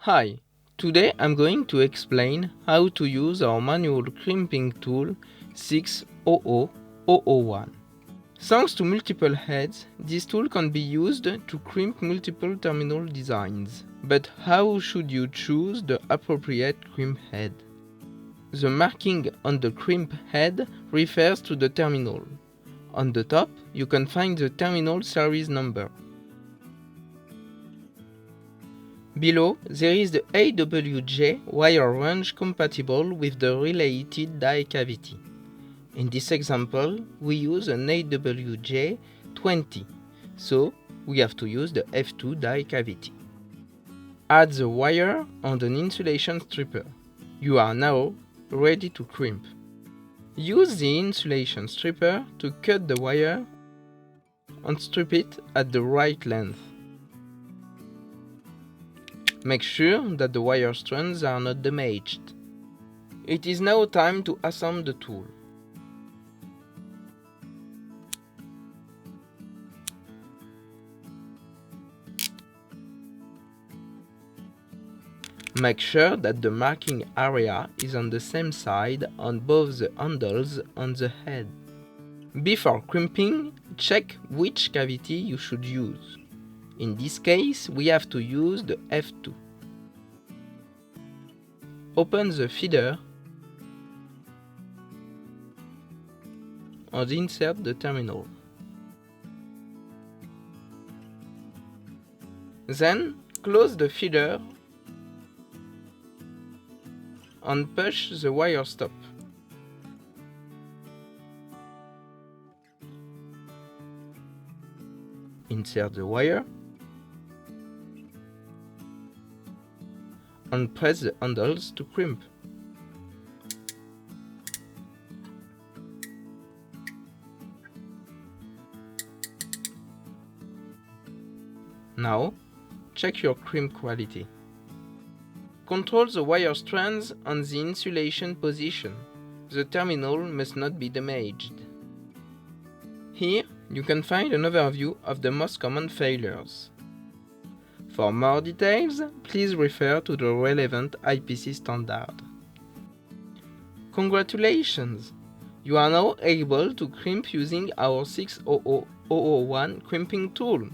Hi, today I'm going to explain how to use our manual crimping tool 600001. Thanks to multiple heads, this tool can be used to crimp multiple terminal designs. But how should you choose the appropriate crimp head? The marking on the crimp head refers to the terminal. On the top, you can find the terminal series number. Below, there is the AWJ wire range compatible with the related die cavity. In this example, we use an AWJ 20, so we have to use the F2 die cavity. Add the wire on an insulation stripper. You are now ready to crimp. Use the insulation stripper to cut the wire and strip it at the right length. Make sure that the wire strands are not damaged. It is now time to assemble the tool. Make sure that the marking area is on the same side on both the handles and the head. Before crimping, check which cavity you should use. In this case, we have to use the F2. Open the feeder and insert the terminal. Then, close the feeder and push the wire stop. Insert the wire and press the handles to crimp. Now, check your crimp quality. Control the wire strands and the insulation position. The terminal must not be damaged. Here, you can find an overview of the most common failures. For more details, please refer to the relevant IPC standard. Congratulations! You are now able to crimp using our 600001 crimping tool.